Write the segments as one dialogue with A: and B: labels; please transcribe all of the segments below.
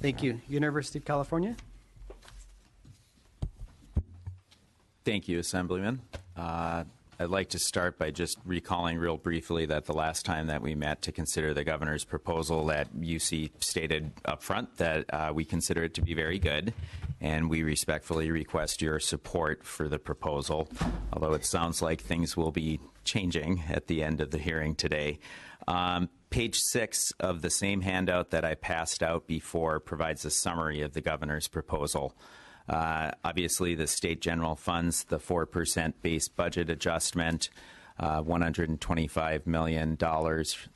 A: Thank you. University of California.
B: Thank you, Assemblyman. I'd like to start by just recalling real briefly that the last time that we met to consider the governor's proposal, that UC stated up front that we consider it to be very good, and we respectfully request your support for the proposal, although it sounds like things will be changing at the end of the hearing today. Page 6 of the same handout that I passed out before provides a summary of the governor's proposal. Obviously, the state general funds the 4% base budget adjustment, $125 million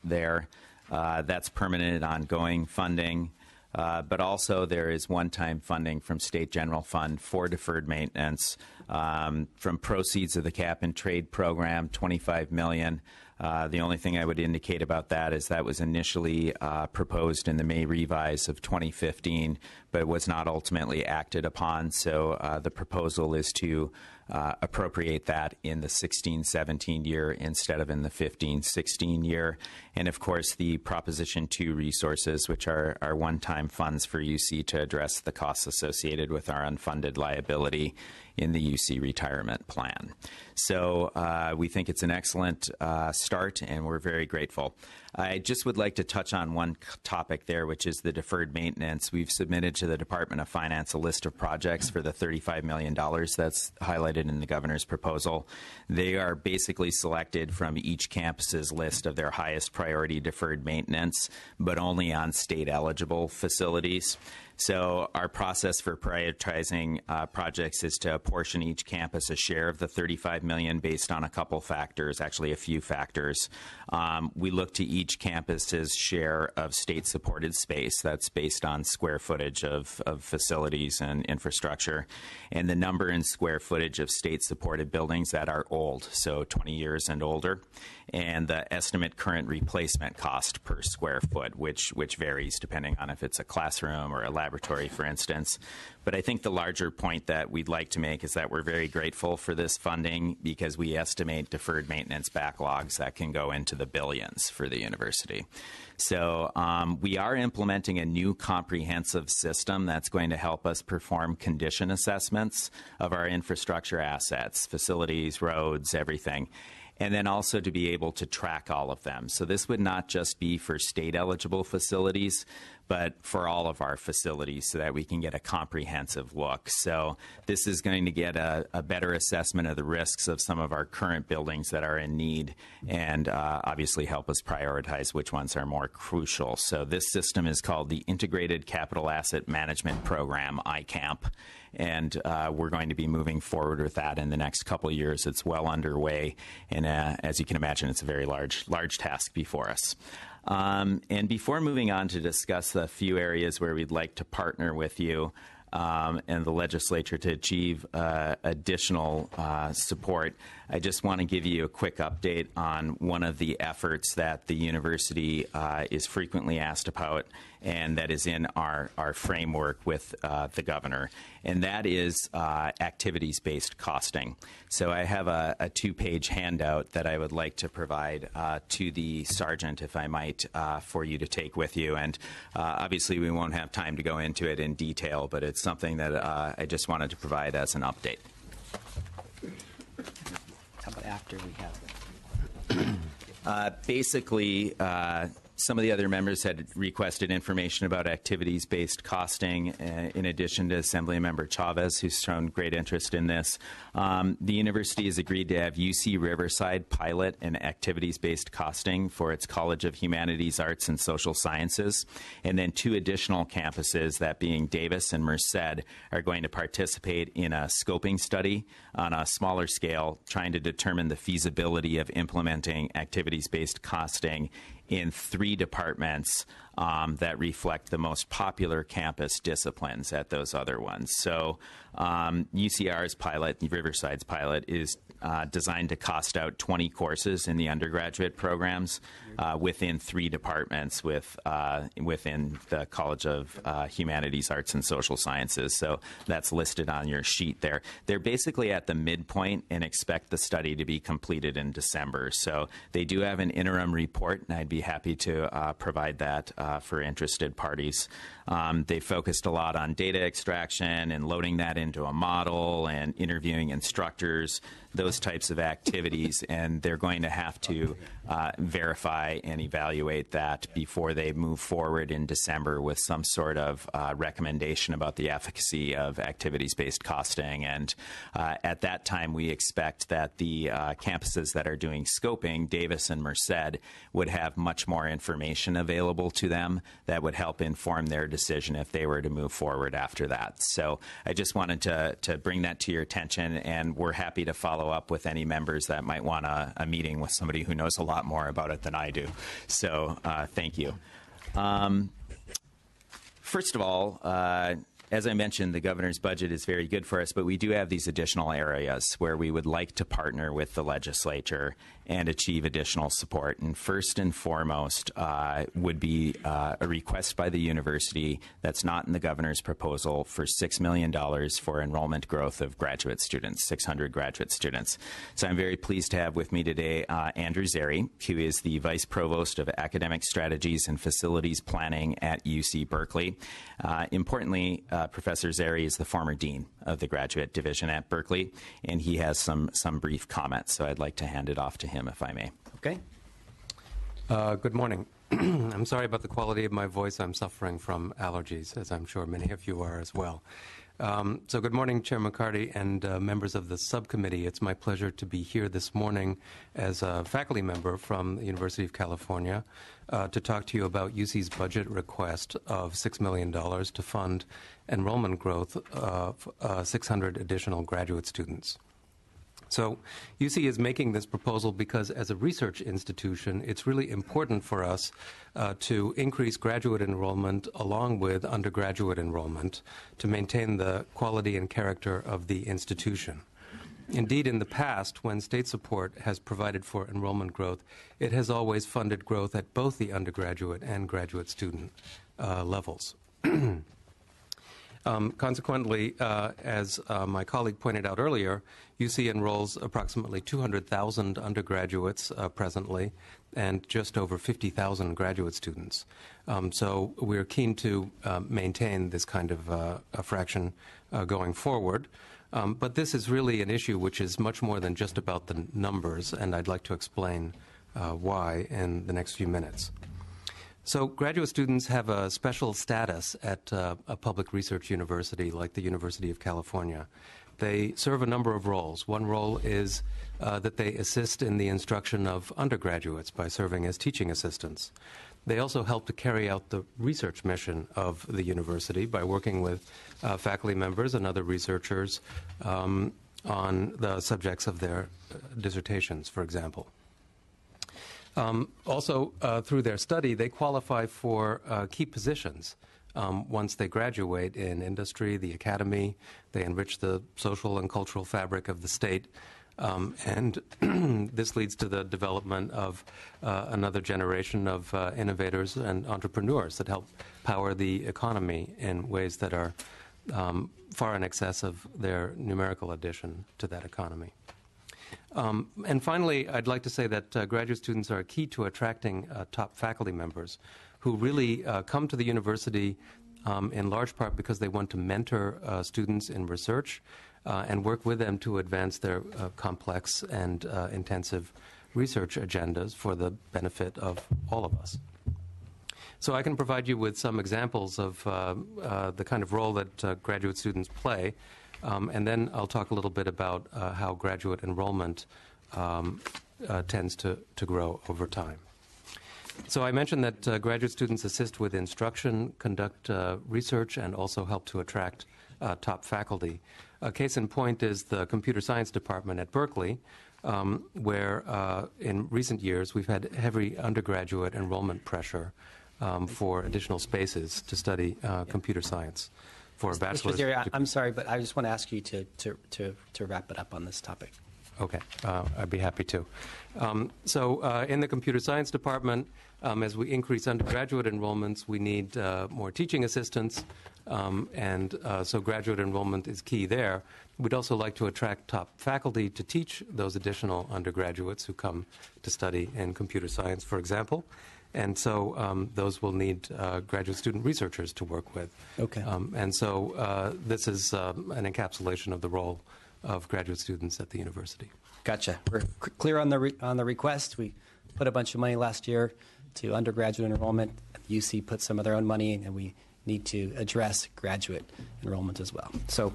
B: there. That's permanent and ongoing funding. But also there is one-time funding from state general fund for deferred maintenance from proceeds of the cap and trade program, $25 million. The only thing I would indicate about that is that was initially proposed in the May revise of 2015, but it was not ultimately acted upon. So the proposal is to appropriate that in the 16-17 year instead of in the 15-16 year. And of course, the Proposition 2 resources, which are one-time funds for UC to address the costs associated with our unfunded liability in the UC retirement plan. So we think it's an excellent start, and we're very grateful. I just would like to touch on one topic there, which is the deferred maintenance. We've submitted to the Department of Finance a list of projects for the $35 million that's highlighted in the governor's proposal. They are basically selected from each campus's list of their highest priority deferred maintenance, but only on state-eligible facilities. So our process for prioritizing projects is to apportion each campus a share of the $35 million based on a couple factors, actually a few factors. We look to each campus's share of state-supported space. That's based on square footage of facilities and infrastructure, and the number in square footage of state-supported buildings that are old, so 20 years and older, and the estimate current replacement cost per square foot, which varies depending on if it's a classroom or a laboratory, for instance. But I think the larger point that we'd like to make is that we're very grateful for this funding because we estimate deferred maintenance backlogs that can go into the billions for the university. So we are implementing a new comprehensive system that's going to help us perform condition assessments of our infrastructure assets, facilities, roads, everything, and then also to be able to track all of them. So this would not just be for state-eligible facilities, but for all of our facilities so that we can get a comprehensive look. So this is going to get a better assessment of the risks of some of our current buildings that are in need and obviously help us prioritize which ones are more crucial. So this system is called the Integrated Capital Asset Management Program, ICAMP, and we're going to be moving forward with that in the next couple of years. It's well underway, and as you can imagine, it's a very large task before us. And before moving on to discuss the few areas where we'd like to partner with you and the legislature to achieve additional support, I just want to give you a quick update on one of the efforts that the university is frequently asked about and that is in our framework with the governor, and that is activities-based costing. So I have a two-page handout that I would like to provide to the sergeant, if I might, for you to take with you. And obviously we won't have time to go into it in detail, but it's something that I just wanted to provide as an update.
A: How about after we have it?
B: Basically, some of the other members had requested information about activities-based costing, in addition to Assemblymember Chavez, who's shown great interest in this. The university has agreed to have UC Riverside pilot an activities-based costing for its College of Humanities, Arts, and Social Sciences. And then two additional campuses, that being Davis and Merced, are going to participate in a scoping study on a smaller scale, trying to determine the feasibility of implementing activities-based costing in 3 departments that reflect the most popular campus disciplines at those other ones. So UCR's pilot, Riverside's pilot, is designed to cost out 20 courses in the undergraduate programs within 3 departments within the College of Humanities, Arts, and Social Sciences. So that's listed on your sheet there. They're basically at the midpoint and expect the study to be completed in December. So they do have an interim report, and I'd be happy to provide that for interested parties. They focused a lot on data extraction and loading that into a model and interviewing instructors, those types of activities, and they're going to have to verify and evaluate that before they move forward in December with some sort of recommendation about the efficacy of activities-based costing. And at that time, we expect that the campuses that are doing scoping, Davis and Merced, would have much more information available to them that would help inform their decision if they were to move forward after that. So I just wanted to bring that to your attention, and we're happy to follow up with any members that might want a meeting with somebody who knows a lot more about it than I do. So thank you. First of all, as I mentioned, the governor's budget is very good for us, but we do have these additional areas where we would like to partner with the legislature and achieve additional support. And first and foremost would be a request by the university that's not in the governor's proposal for $6 million for enrollment growth of graduate students, 600 graduate students. So I'm very pleased to have with me today Andrew Zeri, who is the Vice Provost of Academic Strategies and Facilities Planning at UC Berkeley. Importantly, Professor Zeri is the former dean of the graduate division at Berkeley, and he has some brief comments. So I'd like to hand it off to him, if I may.
A: Okay.
C: Good morning. I'm sorry about the quality of my voice. I'm suffering from allergies, as I'm sure many of you are as well. So good morning, Chair McCarty and members of the subcommittee. It's my pleasure to be here this morning as a faculty member from the University of California to talk to you about UC's budget request of $6 million to fund enrollment growth of 600 additional graduate students. So UC is making this proposal because as a research institution, it's really important for us to increase graduate enrollment along with undergraduate enrollment to maintain the quality and character of the institution. Indeed, in the past, when state support has provided for enrollment growth, it has always funded growth at both the undergraduate and graduate student levels. Consequently, as my colleague pointed out earlier, UC enrolls approximately 200,000 undergraduates presently and just over 50,000 graduate students. So we're keen to maintain this kind of a fraction going forward. But this is really an issue which is much more than just about the numbers, and I'd like to explain why in the next few minutes. So graduate students have a special status at a public research university like the University of California. They serve a number of roles. One role is that they assist in the instruction of undergraduates by serving as teaching assistants. They also help to carry out the research mission of the university by working with faculty members and other researchers on the subjects of their dissertations, for example. Also, through their study, they qualify for key positions. Once they graduate in industry, the academy, they enrich the social and cultural fabric of the state. And this leads to the development of another generation of innovators and entrepreneurs that help power the economy in ways that are far in excess of their numerical addition to that economy. And finally, I'd like to say that graduate students are key to attracting top faculty members who really come to the university in large part because they want to mentor students in research and work with them to advance their complex and intensive research agendas for the benefit of all of us. So I can provide you with some examples of the kind of role that graduate students play. And then I'll talk a little bit about how graduate enrollment tends to grow over time. So I mentioned that graduate students assist with instruction, conduct research, and also help to attract top faculty. A case in point is the computer science department at Berkeley, where in recent years we've had heavy undergraduate enrollment pressure for additional spaces to study computer science. For a bachelor's.
A: Mr. Zeri, I'm sorry, but I just want to ask you to wrap it up on this topic.
C: Okay, I'd be happy to. So in the computer science department, as we increase undergraduate enrollments, we need more teaching assistants, and so graduate enrollment is key there. We'd also like to attract top faculty to teach those additional undergraduates who come to study in computer science, for example. And so those will need graduate student researchers to work with.
D: Okay.
C: And so this is an encapsulation of the role of graduate students at the university.
D: Gotcha. We're clear on the request. We put a bunch of money last year to undergraduate enrollment. UC put some of their own money in, and we need to address graduate enrollment as well. So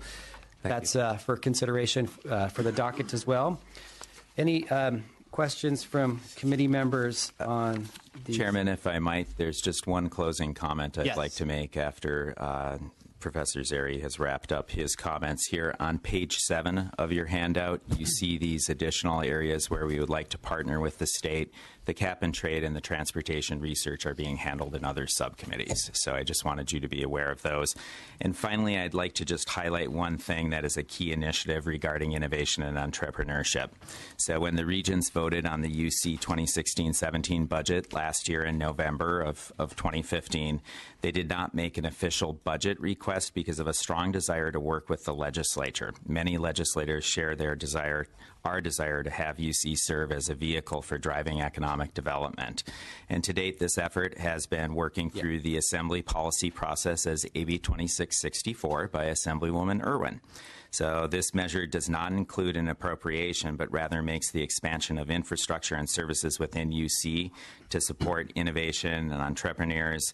D: that's for consideration for the docket as well. Any questions from committee members on the...
B: Chairman, if I might, there's just one closing comment I'd
D: Yes.
B: like to make after Professor Zeri has wrapped up his comments here. On page 7 of your handout, you see these additional areas where we would like to partner with the state. The cap and trade and the transportation research are being handled in other subcommittees. So I just wanted you to be aware of those. And finally, I'd like to just highlight one thing that is a key initiative regarding innovation and entrepreneurship. So when the Regents voted on the UC 2016-17 budget last year in November of 2015, they did not make an official budget request because of a strong desire to work with the legislature. Many legislators share our desire to have UC serve as a vehicle for driving economic development. And to date, this effort has been working through the Assembly policy process as AB 2664 by Assemblywoman Irwin. So this measure does not include an appropriation, but rather makes the expansion of infrastructure and services within UC to support innovation and entrepreneurs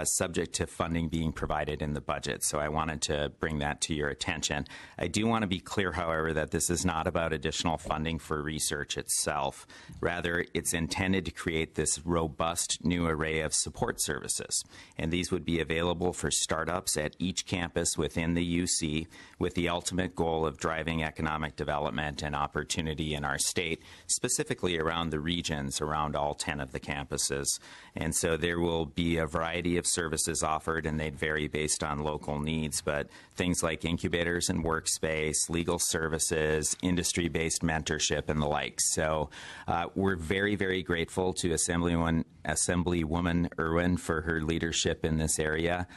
B: subject to funding being provided in the budget. So I wanted to bring that to your attention. I do want to be clear, however, that this is not about additional funding for research itself. Rather, it's intended to create this robust new array of support services. And these would be available for startups at each campus within the UC with the ultimate goal of driving economic development and opportunity in our state, specifically around the regions, around all 10 of the campuses. And so there will be a variety of services offered, and they'd vary based on local needs, but things like incubators and workspace, legal services, industry-based mentorship, and the like. So we're very, very grateful to Assemblywoman Irwin for her leadership in this area.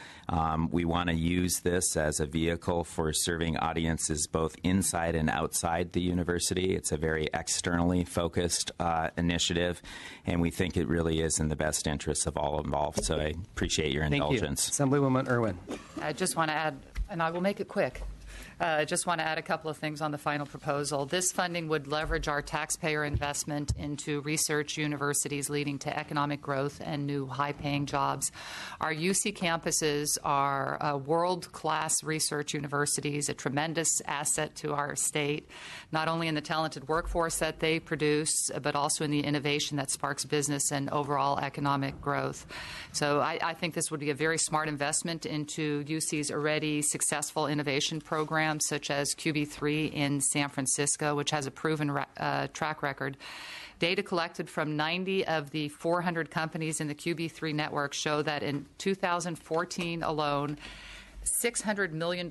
B: We want to use this as a vehicle for serving audiences both inside and outside the university. It's a very externally focused initiative, and we think it really is in the best interests of all involved. So I appreciate your indulgence.
D: Thank you. Assemblywoman Irwin.
E: I just want to add, and I will make it quick. I just want to add a couple of things on the final proposal. This funding would leverage our taxpayer investment into research universities leading to economic growth and new high-paying jobs. Our UC campuses are world-class research universities, a tremendous asset to our state, not only in the talented workforce that they produce, but also in the innovation that sparks business and overall economic growth. So I think this would be a very smart investment into UC's already successful innovation program, such as QB3 in San Francisco, which has a proven track record. Data collected from 90 of the 400 companies in the QB3 network show that in 2014 alone, $600 million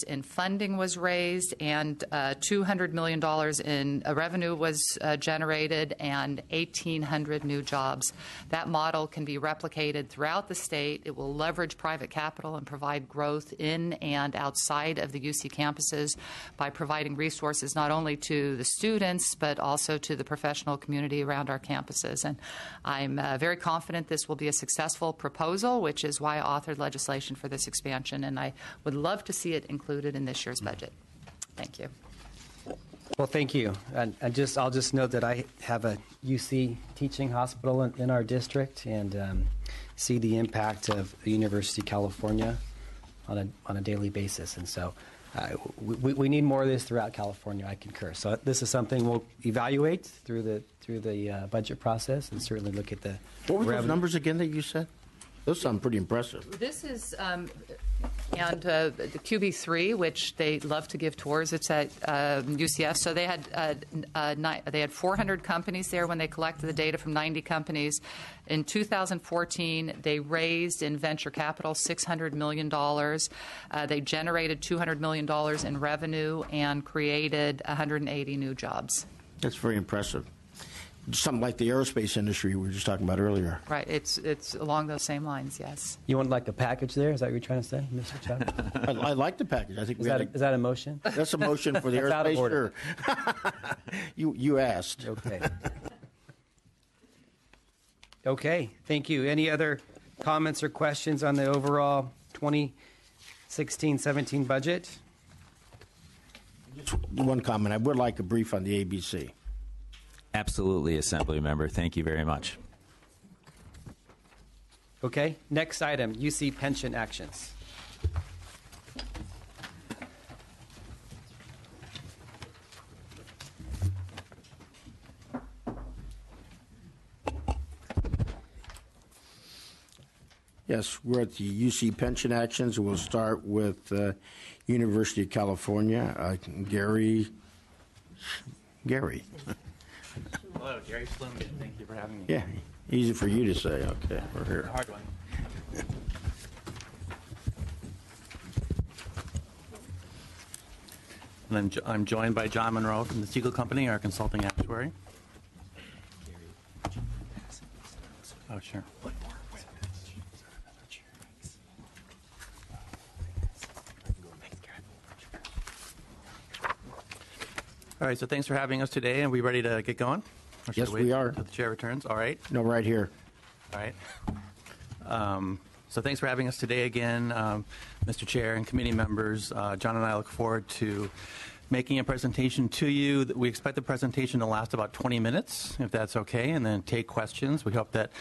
E: in funding was raised, and $200 million in revenue was generated, and 1,800 new jobs. That model can be replicated throughout the state. It will leverage private capital and provide growth in and outside of the UC campuses by providing resources not only to the students, but also to the professional community around our campuses. And I'm very confident this will be a successful proposal, which is why I authored legislation for this expansion. And I would love to see it included in this year's budget. Thank you.
D: Well, thank you. And I'll just note that I have a UC teaching hospital in our district, and see the impact of the University of California on a daily basis. And so we need more of this throughout California. I concur. So this is something we'll evaluate through the budget process, and certainly look at the
F: What were those
D: revenue.
F: numbers again that you said? Those sound pretty impressive.
E: This is, and the QB3, which they love to give tours, it's at UCF. So they had 400 companies there when they collected the data from 90 companies. In 2014, they raised in venture capital $600 million. They generated $200 million in revenue and created 180 new jobs.
F: That's very impressive. Something like the aerospace industry we were just talking about earlier.
E: Right. It's along those same lines, yes.
D: You want like a package there? Is that what you're trying to say, Mr. Chuck?
F: I like the package. I think
D: Is that a motion?
F: that's a motion for the
D: That's out of
F: aerospace.
D: order.
F: Sure. You asked.
D: Okay. Okay, thank you. Any other comments or questions on the overall 2016-17 budget?
F: Just one comment. I would like a brief on the ABC.
B: Absolutely, Assembly Member. Thank you very much.
D: Okay, next item, UC pension actions.
F: Yes, we're at the UC pension actions. We'll start with University of California. Gary.
G: Hello, Gary Sloan. Thank you for having me.
F: Yeah, easy for you to say. Okay, we're here.
G: Hard one. And I'm joined by John Monroe from the Siegel Company, our consulting actuary. Oh, sure. All right, so thanks for having us today. Are we ready to get going? Or should
F: Yes,
G: I wait
F: we are.
G: until the chair returns? All right.
F: No, right here.
G: All right. So thanks for having us today again, Mr. Chair and committee members. John and I look forward to making a presentation to you. We expect the presentation to last about 20 minutes, if that's okay, and then take questions. We hope that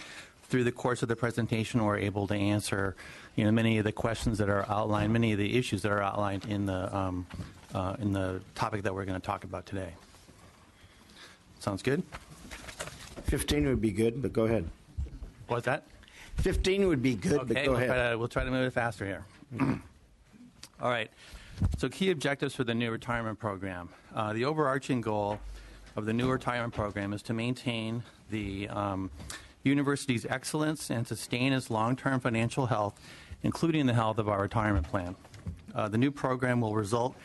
G: through the course of the presentation, we're able to answer, many of the questions that are outlined, many of the issues that are outlined in the topic that we're going to talk about today. Sounds good?
F: 15 would be good, but go ahead.
G: What's that?
F: 15 would be good, but
G: Okay,
F: go ahead.
G: we'll try to move it faster here. All right. So key objectives for the new retirement program. The overarching goal of the new retirement program is to maintain the university's excellence and sustain its long-term financial health, including the health of our retirement plan. The new program will result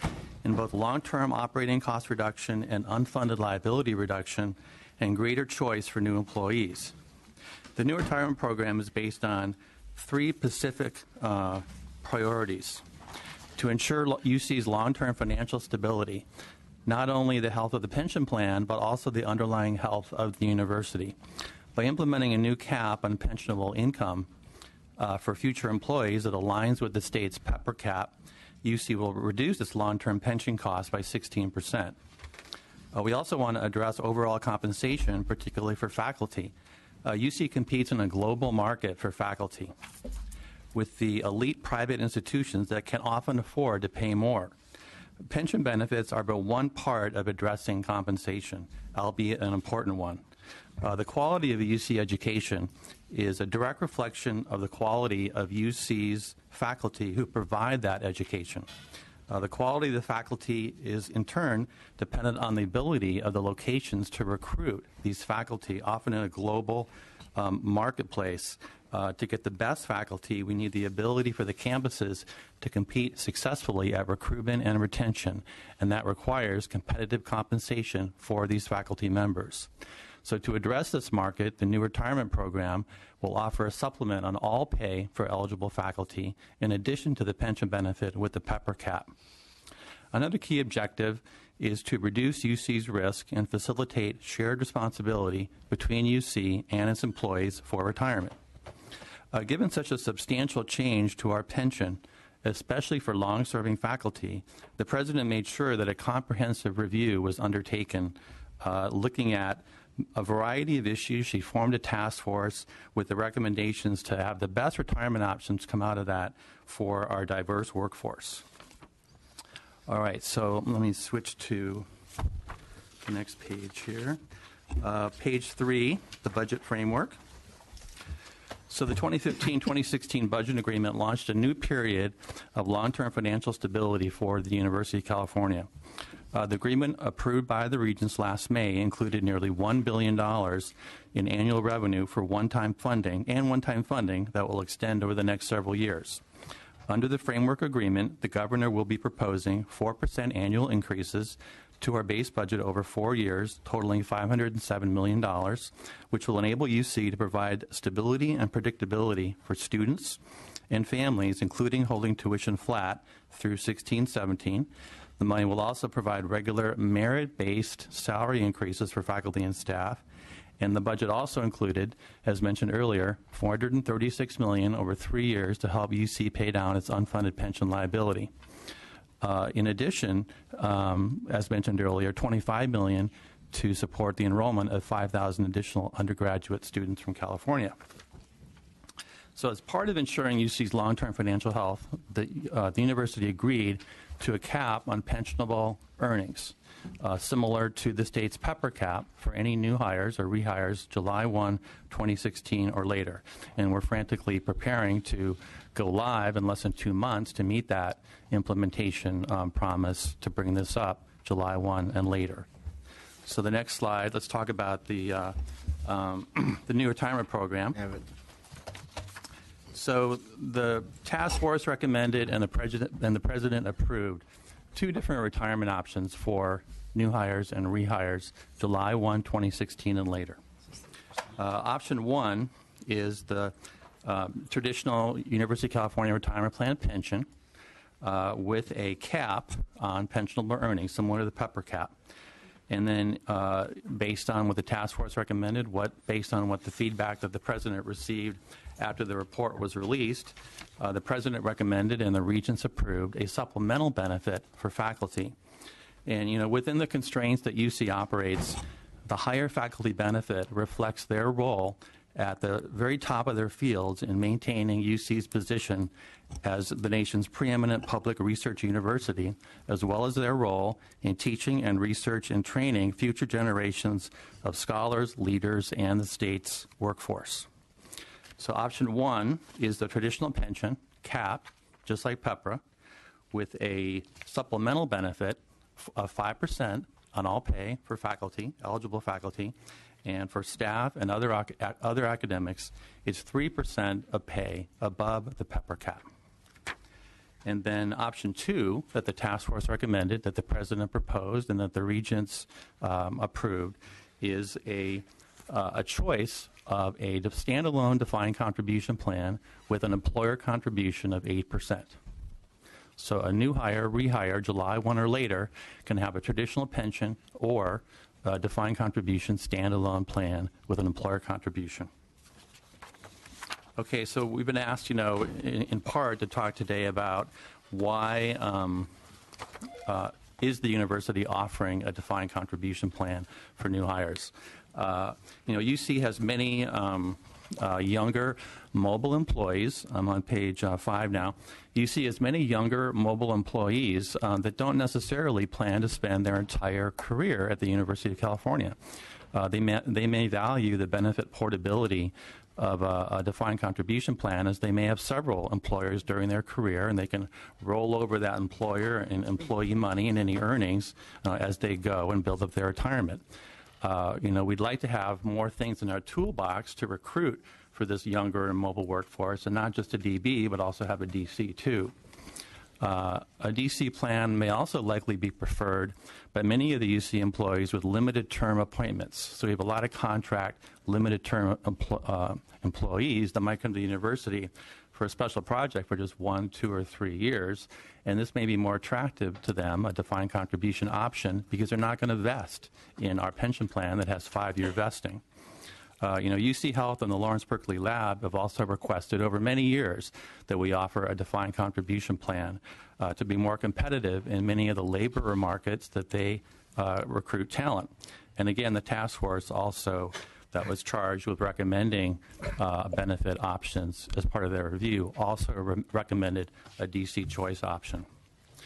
G: in both long-term operating cost reduction and unfunded liability reduction and greater choice for new employees. The new retirement program is based on three specific priorities to ensure UC's long-term financial stability, not only the health of the pension plan, but also the underlying health of the university. By implementing a new cap on pensionable income for future employees that aligns with the state's PEPR cap, UC will reduce its long-term pension costs by 16%. We also want to address overall compensation, particularly for faculty. UC competes in a global market for faculty with the elite private institutions that can often afford to pay more. Pension benefits are but one part of addressing compensation, albeit an important one. The quality of a UC education is a direct reflection of the quality of UC's faculty who provide that education. The quality of the faculty is, in turn, dependent on the ability of the locations to recruit these faculty, often in a global marketplace. To get the best faculty, we need the ability for the campuses to compete successfully at recruitment and retention, and that requires competitive compensation for these faculty members. So to address this market, the new retirement program will offer a supplement on all pay for eligible faculty, in addition to the pension benefit with the PEPR cap. Another key objective is to reduce UC's risk and facilitate shared responsibility between UC and its employees for retirement. Given such a substantial change to our pension, especially for long-serving faculty, the President made sure that a comprehensive review was undertaken looking at a variety of issues. She formed a task force with the recommendations to have the best retirement options come out of that for our diverse workforce. All right, so let me switch to the next page here. Page 3, the budget framework. So the 2015-2016 budget agreement launched a new period of long-term financial stability for the University of California. The agreement approved by the Regents last May included nearly $1 billion in annual revenue for one-time funding that will extend over the next several years. Under the framework agreement, the governor will be proposing 4% annual increases to our base budget over 4 years, totaling $507 million, which will enable UC to provide stability and predictability for students and families, including holding tuition flat through 16-17. The money will also provide regular merit-based salary increases for faculty and staff And the budget also included, as mentioned earlier, $436 million over 3 years to help UC pay down its unfunded pension liability. In addition, as mentioned earlier, $25 million to support the enrollment of 5,000 additional undergraduate students from California. So as part of ensuring UC's long-term financial health, the university agreed to a cap on pensionable earnings, similar to the state's pepper cap for any new hires or rehires July 1, 2016 or later. And we're frantically preparing to go live in less than 2 months to meet that implementation promise to bring this up July 1 and later. So the next slide, let's talk about the new retirement program. So the task force recommended and the president approved 2 different retirement options for new hires and rehires July 1, 2016 and later. Option 1 is the traditional University of California retirement plan pension with a cap on pensionable earnings, similar to the pepper cap. And then based on what the task force recommended, based on what the feedback that the president received after the report was released, the president recommended and the regents approved a supplemental benefit for faculty. And, you know, within the constraints that UC operates, the higher faculty benefit reflects their role at the very top of their fields in maintaining UC's position as the nation's preeminent public research university, as well as their role in teaching and research and training future generations of scholars, leaders, and the state's workforce. So option 1 is the traditional pension, capped, just like PEPRA, with a supplemental benefit of 5% on all pay for faculty, eligible faculty, and for staff and other academics, it's 3% of pay above the pepper cap. And then option 2 that the task force recommended, that the president proposed, and that the regents approved, is a choice of a standalone defined contribution plan with an employer contribution of 8%. So a new hire, rehire, July 1 or later, can have a traditional pension or a defined contribution standalone plan with an employer contribution. Okay, so we've been asked, you know, in part to talk today about why is the university offering a defined contribution plan for new hires. You know, UC has many younger mobile employees. I'm on page 5 now. UC has many younger mobile employees that don't necessarily plan to spend their entire career at the University of California. They may value the benefit portability of a defined contribution plan, as they may have several employers during their career, and they can roll over that employer and employee money and any earnings as they go and build up their retirement. You know, we'd like to have more things in our toolbox to recruit for this younger and mobile workforce, and not just a DB, but also have a DC too. A DC plan may also likely be preferred by many of the UC employees with limited term appointments. So we have a lot of contract, limited term employees that might come to the university for a special project for just 1, 2, or 3 years. And this may be more attractive to them, a defined contribution option, because they're not going to vest in our pension plan that has 5-year vesting. You know, UC Health and the Lawrence Berkeley Lab have also requested over many years that we offer a defined contribution plan to be more competitive in many of the labor markets that they recruit talent. And again, the task force also that was charged with recommending benefit options as part of their review also recommended a DC choice option.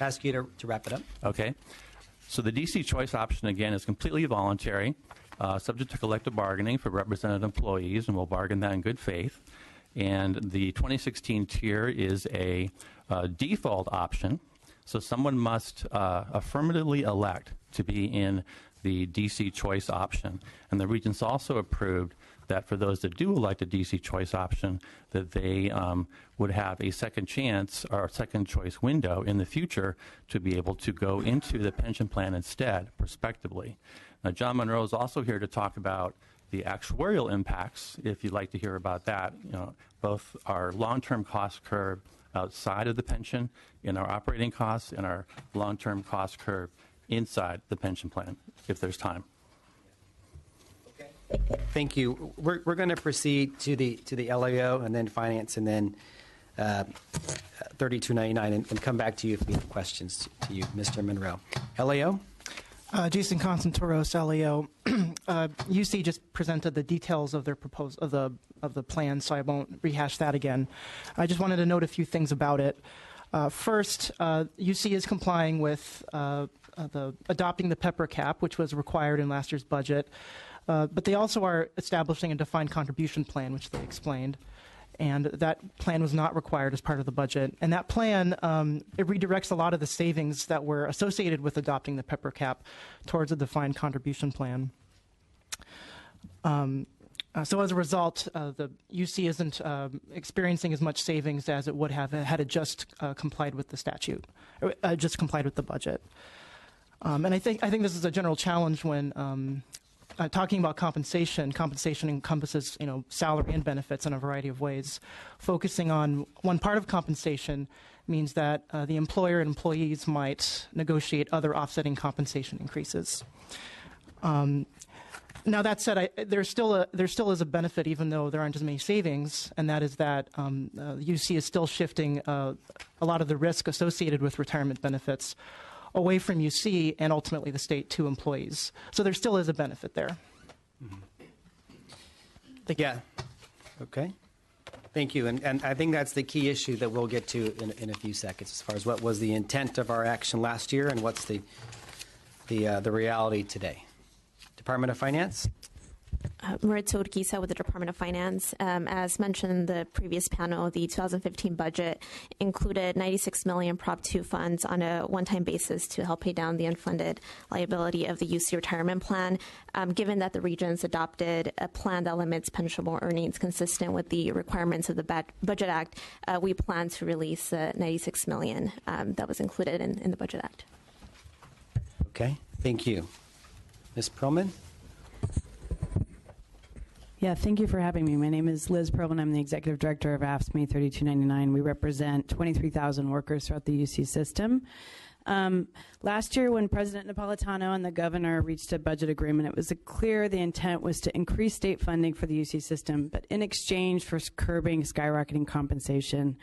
D: Ask you to wrap it up.
G: Okay. So the DC choice option, again, is completely voluntary, subject to collective bargaining for represented employees, and we'll bargain that in good faith. And the 2016 tier is a default option, so someone must affirmatively elect to be in the DC choice option. And the regents also approved that for those that do elect a DC choice option, that they would have a second chance or a second choice window in the future to be able to go into the pension plan instead, prospectively. Now, John Monroe is also here to talk about the actuarial impacts, if you'd like to hear about that. You know, both our long-term cost curve outside of the pension in our operating costs and our long-term cost curve inside the pension plan, if there's time.
D: Okay. Thank you. We're going to proceed to the LAO and then finance and then 3299 and come back to you if we have questions to you, Mr. Monroe. LAO?
H: Jason Constantoros, LAO. UC just presented the details of their proposal of the plan, so I won't rehash that again. I just wanted to note a few things about it. First, UC is complying with adopting the pepper cap, which was required in last year's budget, but they also are establishing a defined contribution plan, which they explained. And that plan was not required as part of the budget. And that plan, it redirects a lot of the savings that were associated with adopting the pepper cap towards a defined contribution plan. So as a result, the UC isn't experiencing as much savings as it would have had it just complied with the statute, or just complied with the budget. And I think this is a general challenge when talking about compensation. Compensation encompasses, salary and benefits in a variety of ways. Focusing on one part of compensation means that the employer and employees might negotiate other offsetting compensation increases. Now that said, there still is a benefit, even though there aren't as many savings, and that is that the UC is still shifting a lot of the risk associated with retirement benefits away from UC and ultimately the state to employees. So there still is a benefit there.
D: Yeah. Okay. Thank you. And I think that's the key issue that we'll get to in a few seconds, as far as what was the intent of our action last year and what's the reality today. Department of Finance?
I: Maritza Urquiza with the Department of Finance. As mentioned in the previous panel, the 2015 budget included $96 million Prop 2 funds on a one-time basis to help pay down the unfunded liability of the UC retirement plan. Given that the regions adopted a plan that limits pensionable earnings consistent with the requirements of the Budget Act, we plan to release $96 million that was included in the Budget Act.
D: Okay. Thank you. Ms. Perlman?
J: Yeah, thank you for having me. My name is Liz Perlman. I'm the Executive Director of AFSCME 3299. We represent 23,000 workers throughout the UC system. Last year, when President Napolitano and the governor reached a budget agreement, it was clear the intent was to increase state funding for the UC system, but in exchange for curbing skyrocketing compensation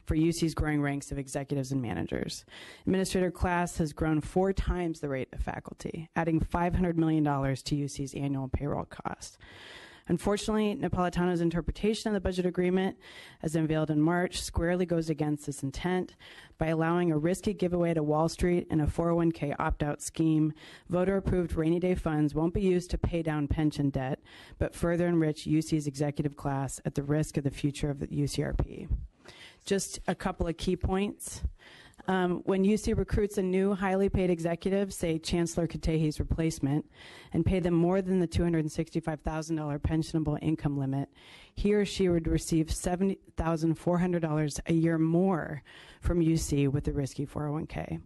J: for UC's growing ranks of executives and managers. Administrator class has grown 4 times the rate of faculty, adding $500 million to UC's annual payroll cost. Unfortunately, Napolitano's interpretation of the budget agreement, as unveiled in March, squarely goes against this intent. By allowing a risky giveaway to Wall Street and a 401k opt-out scheme, voter-approved rainy day funds won't be used to pay down pension debt, but further enrich UC's executive class at the risk of the future of the UCRP. Just a couple of key points. When UC recruits a new highly paid executive, say Chancellor Katehi's replacement, and pay them more than the $265,000 pensionable income limit, he or she would receive $70,400 a year more from UC with the risky 401k.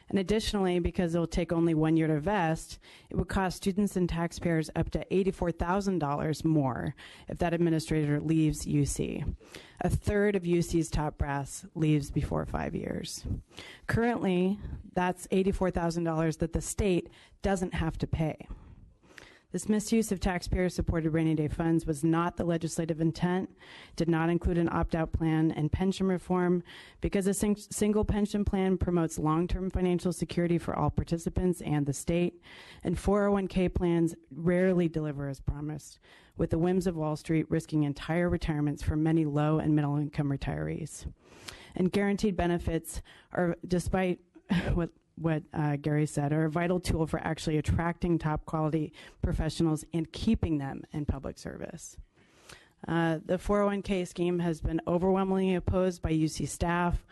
J: And additionally, because it will take only 1 year to vest, it would cost students and taxpayers up to $84,000 more if that administrator leaves UC. A third of UC's top brass leaves before 5 years. Currently, that's $84,000 that the state doesn't have to pay. This misuse of taxpayer-supported rainy day funds was not the legislative intent, did not include an opt-out plan and pension reform, because a single pension plan promotes long-term financial security for all participants and the state, and 401k plans rarely deliver as promised, with the whims of Wall Street risking entire retirements for many low and middle-income retirees. And guaranteed benefits are, despite what Gary said, are a vital tool for actually attracting top quality professionals and keeping them in public service. The 401k scheme has been overwhelmingly opposed by UC staff,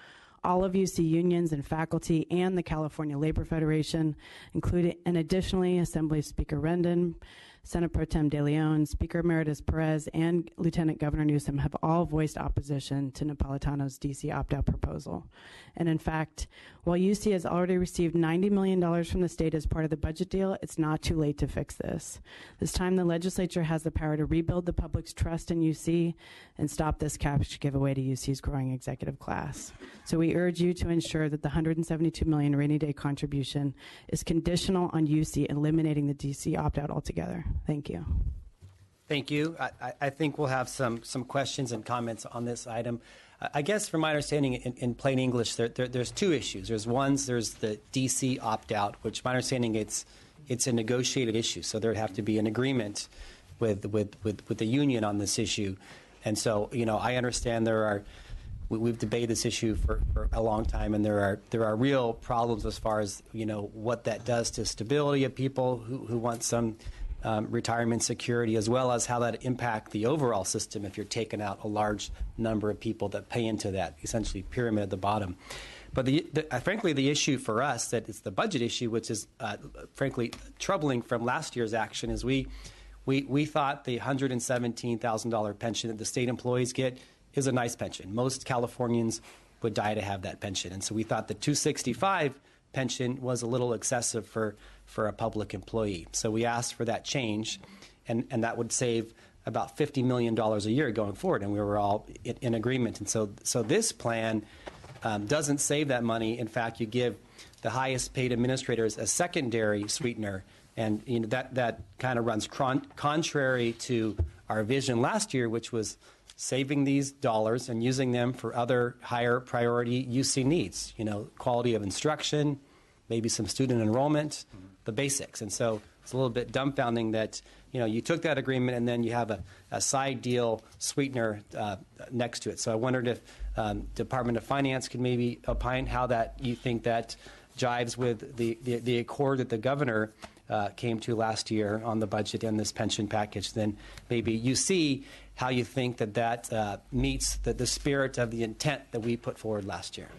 J: all of UC unions and faculty, and the California Labor Federation, including, and additionally, Assembly Speaker Rendon, Senate Pro Tem De Leon, Speaker Emeritus Perez, and Lieutenant Governor Newsom have all voiced opposition to Napolitano's DC opt-out proposal. And in fact, while UC has already received $90 million from the state as part of the budget deal, it's not too late to fix this. This time, the legislature has the power to rebuild the public's trust in UC and stop this cash giveaway to UC's growing executive class. So we urge you to ensure that the $172 million rainy day contribution is conditional on UC eliminating the DC opt-out altogether. Thank you.
D: Thank you. I think we'll have some questions and comments on this item. I guess from my understanding in plain English, there's two issues. There's the DC opt-out, which my understanding it's a negotiated issue, so there'd have to be an agreement with the union on this issue. And so, I understand we've debated this issue for a long time, and there are real problems as far as what that does to stability of people who want some retirement security, as well as how that impact the overall system if you're taking out a large number of people that pay into that essentially pyramid at the bottom. But frankly, the issue for us that is the budget issue, which is frankly troubling from last year's action, is we thought the $117,000 pension that the state employees get is a nice pension. Most Californians would die to have that pension, and so we thought the $265 pension was a little excessive for a public employee. So we asked for that change, and that would save about $50 million a year going forward, and we were all in agreement. And so this plan doesn't save that money. In fact, you give the highest paid administrators a secondary sweetener, and that kind of runs contrary to our vision last year, which was saving these dollars and using them for other higher priority UC needs, quality of instruction, maybe some student enrollment, the basics. And so it's a little bit dumbfounding that, you took that agreement and then you have a side deal sweetener next to it. So I wondered if Department of Finance could maybe opine how that you think that jives with the accord that the governor came to last year on the budget and this pension package. Then maybe you see how you think that meets the spirit of the intent that we put forward last year.